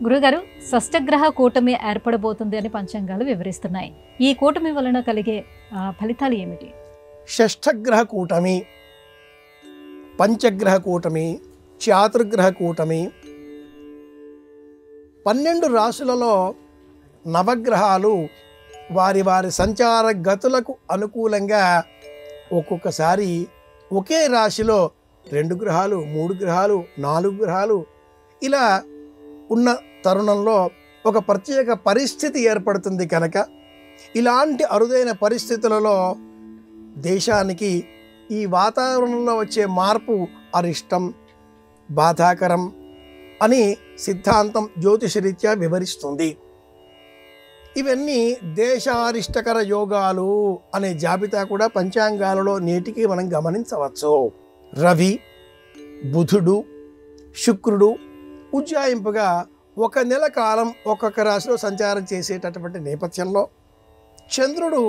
గురుగారు, షష్టగ్రహ కూటమి ఏర్పడబోతుంది అని పంచాంగాలు వివరిస్తున్నాయి. ఈ కూటమి వలన కలిగే ఫలితాలు ఏమిటి? షష్ఠగ్రహ కూటమి, పంచగ్రహ కూటమి, చాతుర్గ్రహ కూటమి, 12 రాశులలో నవగ్రహాలు వారి వారి సంచార గతులకు అనుకూలంగా ఒక్కొక్కసారి ఒకే రాశిలో 2 గ్రహాలు, 3 గ్రహాలు, 4 గ్రహాలు ఇలా ఉన్న తరుణంలో ఒక ప్రత్యేక పరిస్థితి ఏర్పడుతుంది. కనుక ఇలాంటి అరుదైన పరిస్థితులలో దేశానికి ఈ వాతావరణంలో వచ్చే మార్పు అరిష్టం, బాధాకరం అని సిద్ధాంతం జ్యోతిషరీత్యా వివరిస్తుంది. ఇవన్నీ దేశారిష్టకర యోగాలు అనే జాబితా కూడా పంచాంగాలలో నేటికి మనం గమనించవచ్చు. రవి, బుధుడు, శుక్రుడు ఉజ్జాయింపుగా 1 నెల కాలం ఒక్కొక్క రాశిలో సంచారం చేసేటటువంటి నేపథ్యంలో చంద్రుడు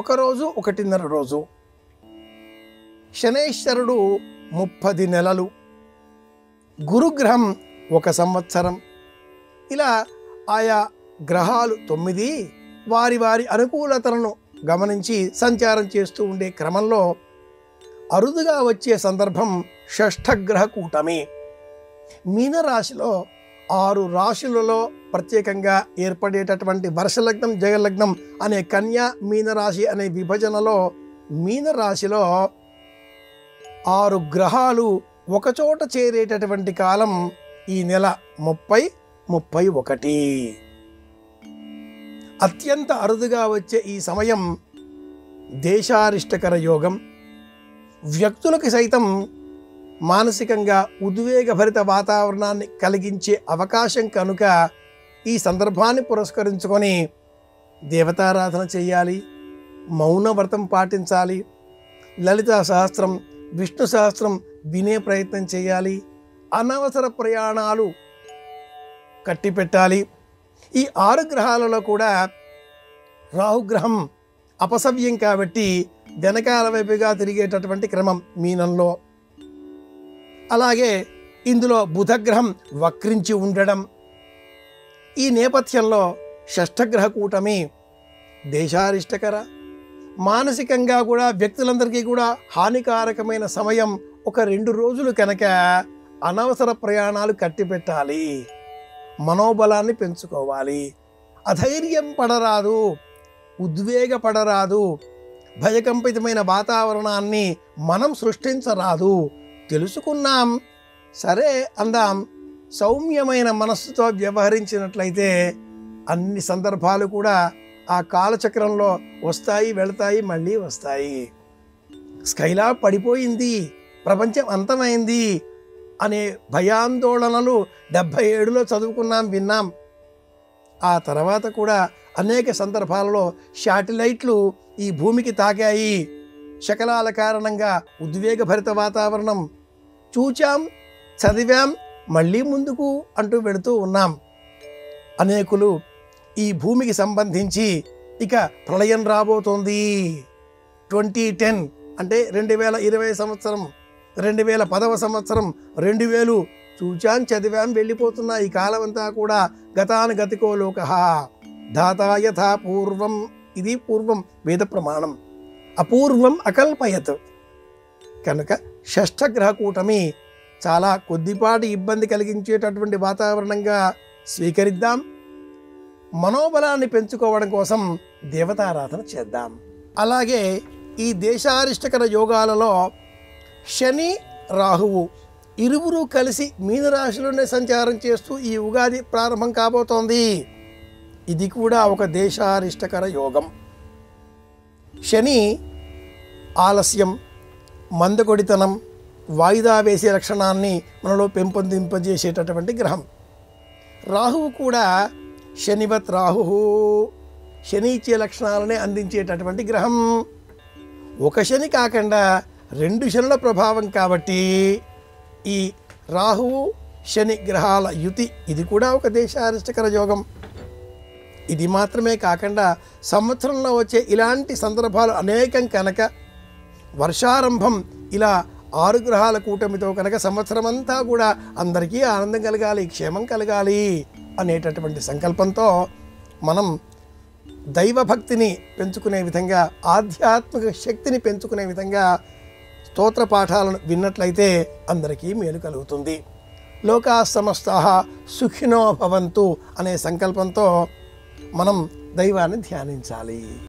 1 రోజు 1.5 రోజు, శనేశ్వరుడు 30 నెలలు, గురుగ్రహం 1 సంవత్సరం, ఇలా ఆయా గ్రహాలు 9 వారి వారి అనుకూలతలను గమనించి సంచారం చేస్తూ ఉండే క్రమంలో అరుదుగా వచ్చే సందర్భం షష్ఠగ్రహ కూటమి. మీనరాశిలో 6 రాశులలో ప్రత్యేకంగా ఏర్పడేటటువంటి వర్షలగ్నం, జగలగ్నం అనే కన్యా మీనరాశి అనే విభజనలో మీనరాశిలో 6 గ్రహాలు ఒకచోట చేరేటటువంటి కాలం ఈ నెల 30-31. అత్యంత అరుదుగా వచ్చే ఈ సమయం దేశారిష్టకర యోగం. వ్యక్తులకు సైతం మానసికంగా ఉద్వేగభరిత వాతావరణాన్ని కలిగించే అవకాశం కనుక ఈ సందర్భాన్ని పురస్కరించుకొని దేవతారాధన చేయాలి, మౌన వ్రతం పాటించాలి, లలితా సహస్రం, విష్ణు సహస్రం వినే ప్రయత్నం చేయాలి, అనవసర ప్రయాణాలు కట్టిపెట్టాలి. ఈ 6 గ్రహాలలో కూడా రాహుగ్రహం అపసవ్యం కాబట్టి వెనకాల వైపుగా తిరిగేటటువంటి క్రమం మీనంలో. అలాగే ఇందులో బుధగ్రహం వక్రించి ఉండడం. ఈ నేపథ్యంలో షష్ఠగ్రహ కూటమి దేశారిష్టకర, మానసికంగా కూడా వ్యక్తులందరికీ కూడా హానికారకమైన సమయం. 1-2 రోజులు కనుక అనవసర ప్రయాణాలు కట్టిపెట్టాలి, మనోబలాన్ని పెంచుకోవాలి, అధైర్యం పడరాదు, ఉద్వేగపడరాదు, భయకంపితమైన వాతావరణాన్ని మనం సృష్టించరాదు. తెలుసుకున్నాం సరే అందాం, సౌమ్యమైన మనస్సుతో వ్యవహరించినట్లయితే అన్ని సందర్భాలు కూడా ఆ కాలచక్రంలో వస్తాయి, వెళతాయి, మళ్ళీ వస్తాయి. స్కైలా పడిపోయింది, ప్రపంచం అంతమైంది అనే భయాందోళనలు 77లో చదువుకున్నాం, విన్నాం. ఆ తర్వాత కూడా అనేక సందర్భాలలో శాటిలైట్లు ఈ భూమికి తాకాయి. శకలాల కారణంగా ఉద్వేగభరిత వాతావరణం చూచాం, చదివాం, మళ్ళీ ముందుకు అంటూ వెళుతూ ఉన్నాం. అనేకులు ఈ భూమికి సంబంధించి ఇక ప్రళయం రాబోతోంది, 2010 అంటే 2020 సంవత్సరం, 2010వ సంవత్సరం, 2000 చూచాం, చదివాం, వెళ్ళిపోతున్నా. ఈ కాలం అంతా కూడా గతానుగతికో లోకః ధాతా యథా పూర్వం. ఇది పూర్వం వేద ప్రమాణం, అపూర్వం అకల్పయత్. కనుక షష్ఠగ్రహ కూటమి చాలా కొద్దిపాటి ఇబ్బంది కలిగించేటటువంటి వాతావరణంగా స్వీకరిద్దాం. మనోబలాన్ని పెంచుకోవడం కోసం దేవతారాధన చేద్దాం. అలాగే ఈ దేశారిష్టకర యోగాలలో శని, రాహువు ఇరువురు కలిసి మీనరాశిలోనే సంచారం చేస్తూ ఈ ఉగాది ప్రారంభం కాబోతోంది. ఇది కూడా ఒక దేశారిష్టకర యోగం. శని ఆలస్యం, మందకొడితనం, వాయిదా వేసే లక్షణాన్ని మనలో పెంపొందింపజేసేటటువంటి గ్రహం. రాహువు కూడా శనివత్ రాహు, శని ఇచ్చే లక్షణాలనే అందించేటటువంటి గ్రహం. ఒక శని కాకుండా 2 శనుల ప్రభావం కాబట్టి ఈ రాహువు శని గ్రహాల యుతి ఇది కూడా ఒక దేశారిష్టకర యోగం. ఇది మాత్రమే కాకుండా సంవత్సరంలో వచ్చే ఇలాంటి సందర్భాలు అనేకం కనుక వర్షారంభం ఇలా 6 గ్రహాల కూటమితో కనుక సంవత్సరం అంతా కూడా అందరికీ ఆనందం కలగాలి, క్షేమం కలగాలి అనేటటువంటి సంకల్పంతో మనం దైవభక్తిని పెంచుకునే విధంగా, ఆధ్యాత్మిక శక్తిని పెంచుకునే విధంగా స్తోత్ర పాఠాలను విన్నట్లయితే అందరికీ మేలు కలుగుతుంది. లోకా సమస్తాః సుఖినో భవంతు అనే సంకల్పంతో మనం దైవాన్ని ధ్యానించాలి.